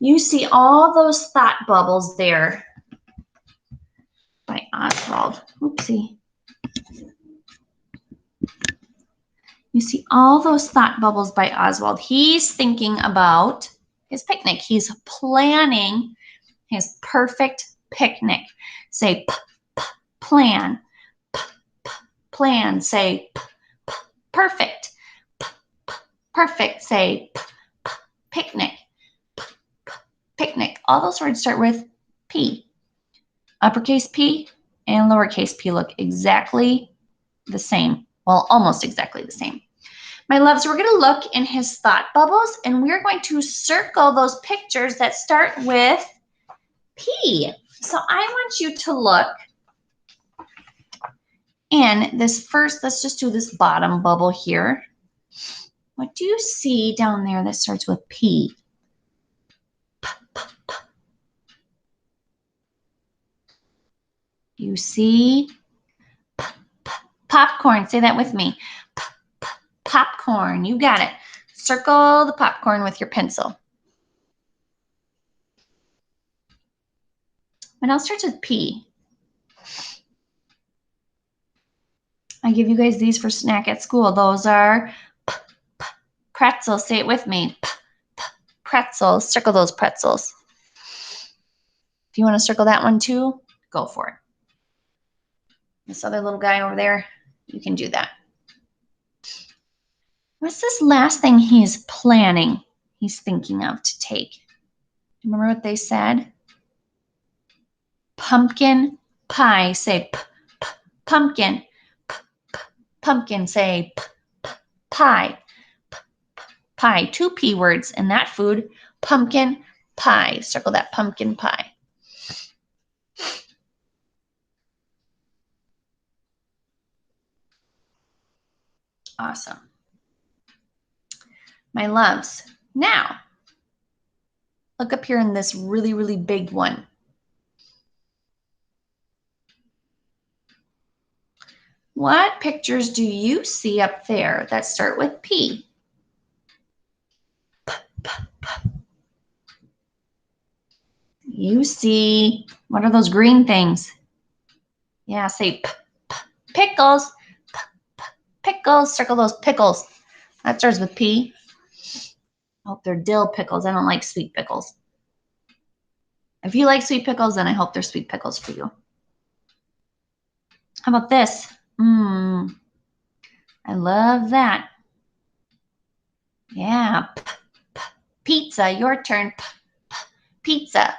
You see all those thought bubbles there by Oswald. Oopsie. You see all those thought bubbles by Oswald. He's thinking about his picnic. He's planning his perfect picnic. Say plan. Plan. Say perfect. Perfect. Say picnic. Picnic. All those words start with P. Uppercase P and lowercase p look exactly the same. Well, almost exactly the same. My loves, we're going to look in his thought bubbles, and we're going to circle those pictures that start with P. So I want you to look in this first, let's just do this bottom bubble here. What do you see down there that starts with P? You see popcorn. Say that with me. Popcorn. You got it. Circle the popcorn with your pencil. What else starts with P? I give you guys these for snack at school. Those are pretzels. Say it with me. Pretzels. Circle those pretzels. If you want to circle that one too, go for it. This other little guy over there, you can do that. What's this last thing he's planning, he's thinking of to take? Remember what they said? Pumpkin pie. Say pumpkin. Pumpkin. Say pie. Pie. 2 P words in that food. Pumpkin pie. Circle that pumpkin pie. Awesome. My loves. Now, look up here in this really, really big one. What pictures do you see up there that start with P? You see, what are those green things? Yeah, say pickles. Pickles, circle those pickles. That starts with P. I hope they're dill pickles. I don't like sweet pickles. If you like sweet pickles, then I hope they're sweet pickles for you. How about this? I love that. Yeah. Pizza, your turn. Pizza.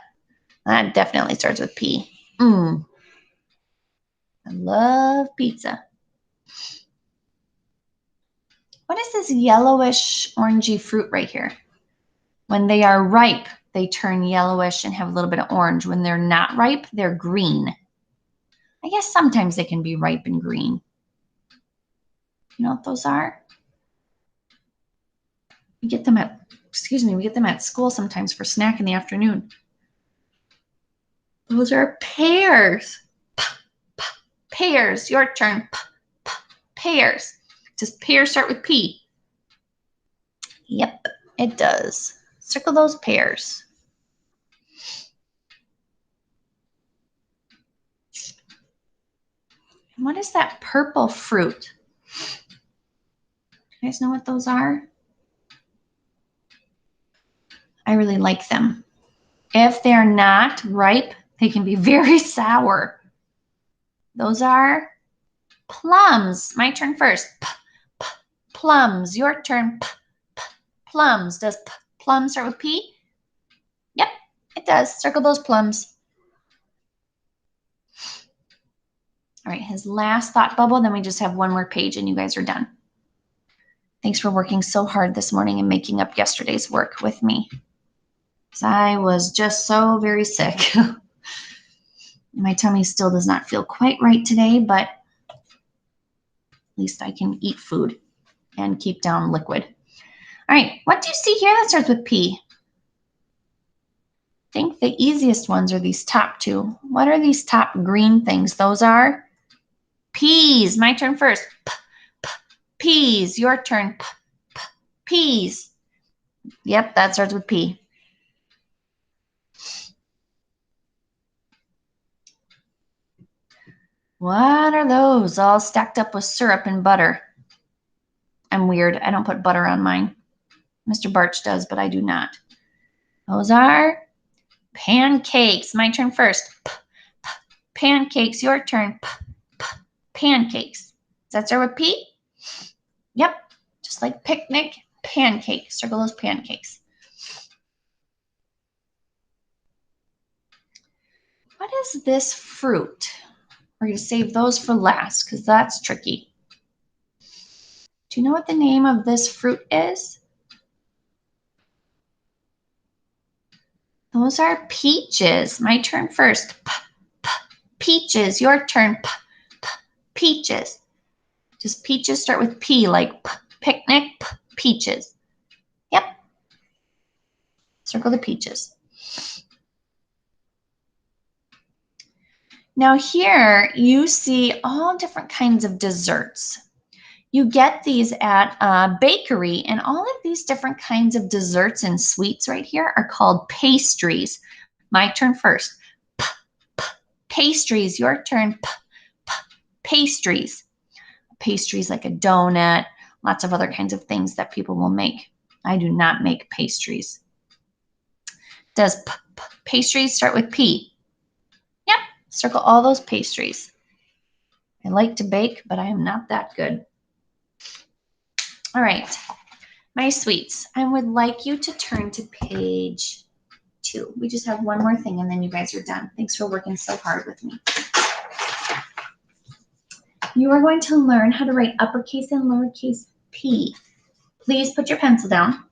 That definitely starts with P. I love pizza. What is this yellowish orangey fruit right here? When they are ripe, they turn yellowish and have a little bit of orange. When they're not ripe, they're green. I guess sometimes they can be ripe and green. You know what those are? We get them at, we get them at school sometimes for snack in the afternoon. Those are pears. Pears, your turn. Pears. Does pears start with P? Yep, it does. Circle those pears. And what is that purple fruit? You guys know what those are? I really like them. If they're not ripe, they can be very sour. Those are plums. My turn first. Plums. Your turn. Plums. Does plum start with P? Yep, it does. Circle those plums. All right, his last thought bubble, then we just have one more page and you guys are done. Thanks for working so hard this morning and making up yesterday's work with me. I was just so very sick. My tummy still does not feel quite right today, but at least I can eat food and keep down liquid. All right, what do you see here that starts with P? I think the easiest ones are these top two. What are these top green things? Those are peas. My turn first. Peas. Your turn. Peas. Yep, that starts with P. What are those all stacked up with syrup and butter? I'm weird. I don't put butter on mine. Mr. Barch does, but I do not. Those are pancakes. My turn first. Pancakes. Your turn. Pancakes. Does that start with P? Yep. Just like picnic, pancake. Circle those pancakes. What is this fruit? We're going to save those for last because that's tricky. Do you know what the name of this fruit is? Those are peaches. My turn first. Peaches. Your turn. Peaches. Does peaches start with P, like picnic? Peaches. Yep. Circle the peaches. Now here you see all different kinds of desserts. You get these at a bakery, and all of these different kinds of desserts and sweets right here are called pastries. My turn first. Pastries. Your turn. Pastries. Pastries like a donut, lots of other kinds of things that people will make. I do not make pastries. Does pastries start with P? Yep. Circle all those pastries. I like to bake, but I am not that good. All right, my sweets, I would like you to turn to page 2. We just have one more thing and then you guys are done. Thanks for working so hard with me. You are going to learn how to write uppercase and lowercase p. Please put your pencil down.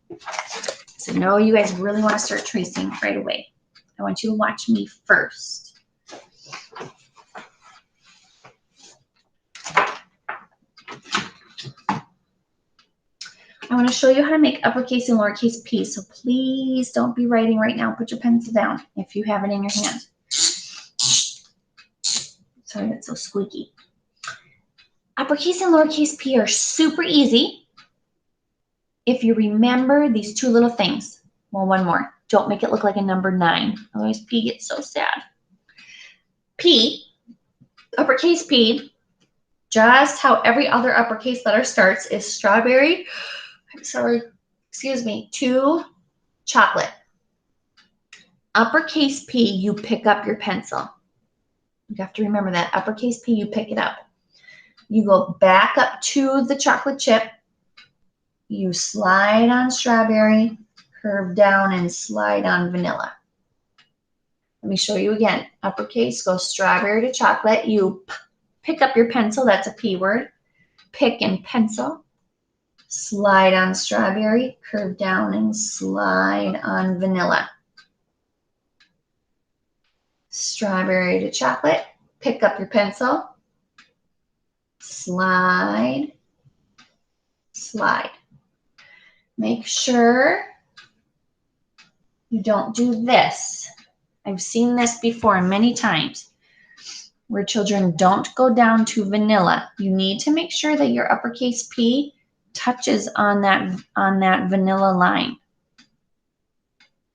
So no, you guys really want to start tracing right away. I want you to watch me first. I want to show you how to make uppercase and lowercase p. So please don't be writing right now. Put your pencil down if you have it in your hand. Sorry, that's so squeaky. Uppercase and lowercase p are super easy if you remember these two little things. Well, one more. Don't make it look like a number 9. Otherwise, p gets so sad. P, uppercase p, just how every other uppercase letter starts is strawberry, to chocolate. Uppercase P, you pick up your pencil. You have to remember that. Uppercase P, you pick it up. You go back up to the chocolate chip. You slide on strawberry, curve down, and slide on vanilla. Let me show you again. Uppercase goes strawberry to chocolate. You pick up your pencil. That's a P word. Pick and pencil. Slide on strawberry, curve down, and slide on vanilla. Strawberry to chocolate. Pick up your pencil. Slide, slide. Make sure you don't do this. I've seen this before many times where children don't go down to vanilla. You need to make sure that your uppercase P touches on that vanilla line.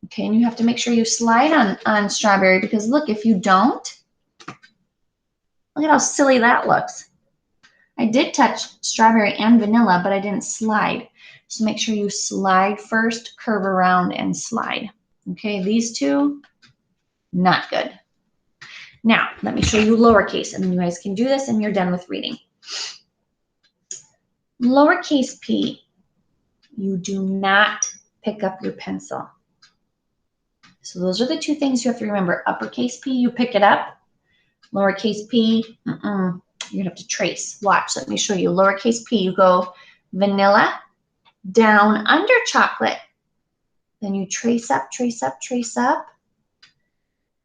Okay, and you have to make sure you slide on strawberry because look, if you don't, look at how silly that looks. I did touch strawberry and vanilla, but I didn't slide. So make sure you slide first, curve around, and slide. Okay, these two, not good. Now, let me show you lowercase, and then you guys can do this and you're done with reading. Lowercase p, you do not pick up your pencil. So those are the two things you have to remember. Uppercase P, you pick it up. Lowercase p, you're going to have to trace. Watch, let me show you. Lowercase p, you go vanilla, down under chocolate. Then you trace up, trace up, trace up,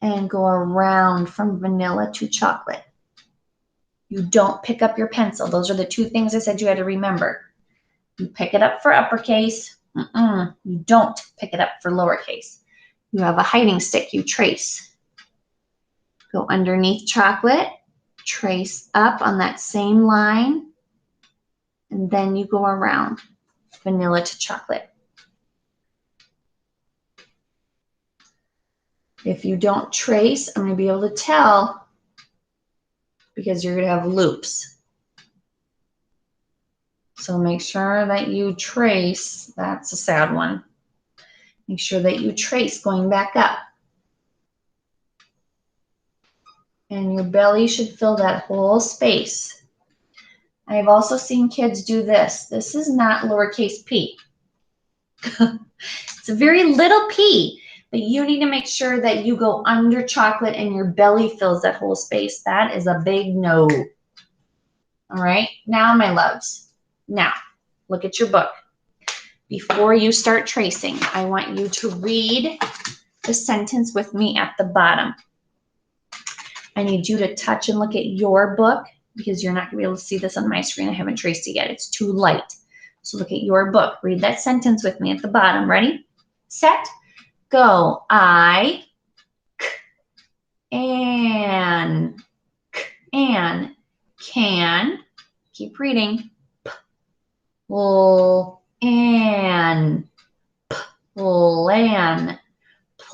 and go around from vanilla to chocolate. You don't pick up your pencil. Those are the two things I said you had to remember. You pick it up for uppercase. You don't pick it up for lowercase. You have a hiding stick. You trace. Go underneath chocolate. Trace up on that same line. And then you go around vanilla to chocolate. If you don't trace, I'm going to be able to tell because you're going to have loops. So make sure that you trace. That's a sad one. Make sure that you trace going back up. And your belly should fill that whole space. I've also seen kids do this. This is not lowercase p. It's a very little p, but you need to make sure that you go under chocolate and your belly fills that whole space. That is a big no. All right, now my loves. Now, look at your book. Before you start tracing, I want you to read the sentence with me at the bottom. I need you to touch and look at your book because you're not going to be able to see this on my screen. I haven't traced it yet. It's too light. So look at your book. Read that sentence with me at the bottom. Ready? Set. Go. I can keep reading.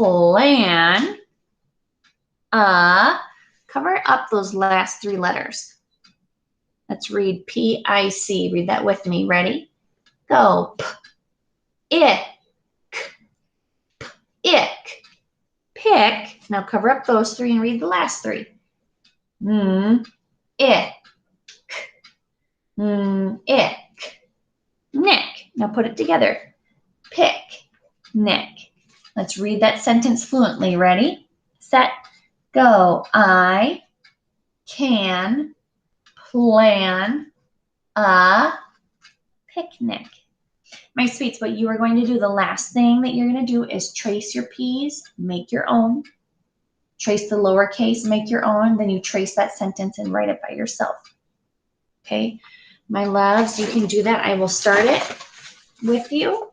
Plan cover up those last three letters. Let's read P-I-C. Read that with me. Ready? Go. Ick. Ick. Pick. Now cover up those three and read the last three. Ick. Ick. Nick. Now put it together. Pick. Nick. Let's read that sentence fluently. Ready? Set. Go. I can plan a picnic. My sweets, what you are going to do, the last thing that you're going to do is trace your P's, make your own. Trace the lowercase, make your own. Then you trace that sentence and write it by yourself. Okay? My loves, you can do that. I will start it with you.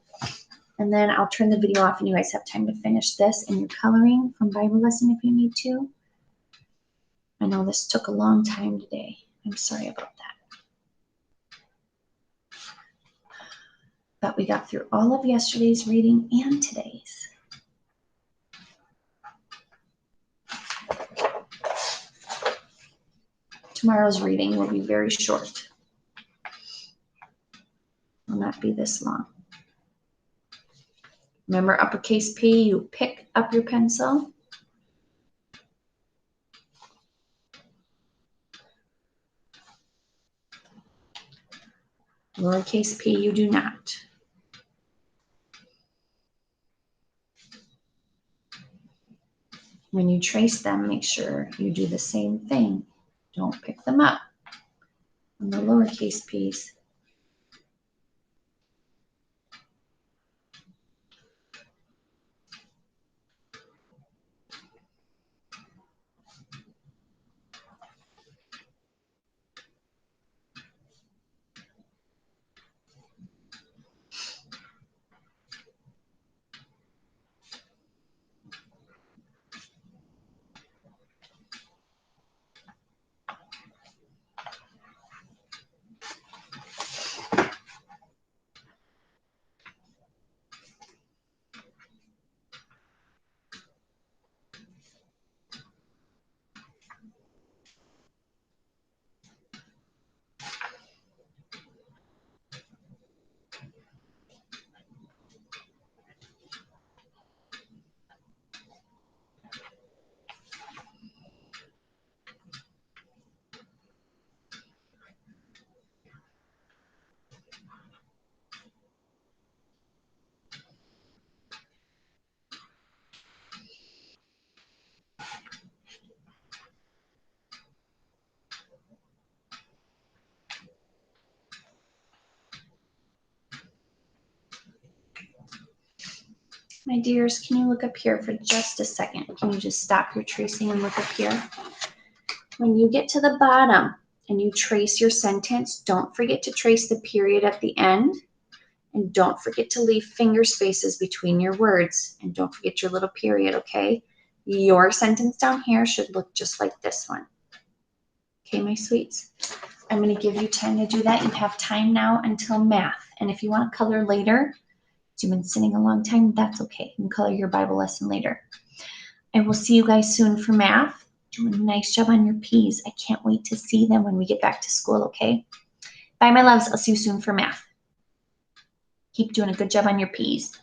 And then I'll turn the video off and you guys have time to finish this and your coloring from Bible lesson if you need to. I know this took a long time today. I'm sorry about that. But we got through all of yesterday's reading and today's. Tomorrow's reading will be very short. Will not be this long. Remember uppercase P, you pick up your pencil. Lowercase p, you do not. When you trace them, make sure you do the same thing. Don't pick them up on the lowercase p's. My dears, can you look up here for just a second? Can you just stop your tracing and look up here? When you get to the bottom and you trace your sentence, don't forget to trace the period at the end. And don't forget to leave finger spaces between your words. And don't forget your little period, okay? Your sentence down here should look just like this one. Okay, my sweets? I'm going to give you time to do that. You have time now until math. And if you want to color later, you've been sitting a long time, that's okay. You can color your Bible lesson later. I will see you guys soon for math. Doing a nice job on your P's. I can't wait to see them when we get back to school, okay? Bye, my loves. I'll see you soon for math. Keep doing a good job on your P's.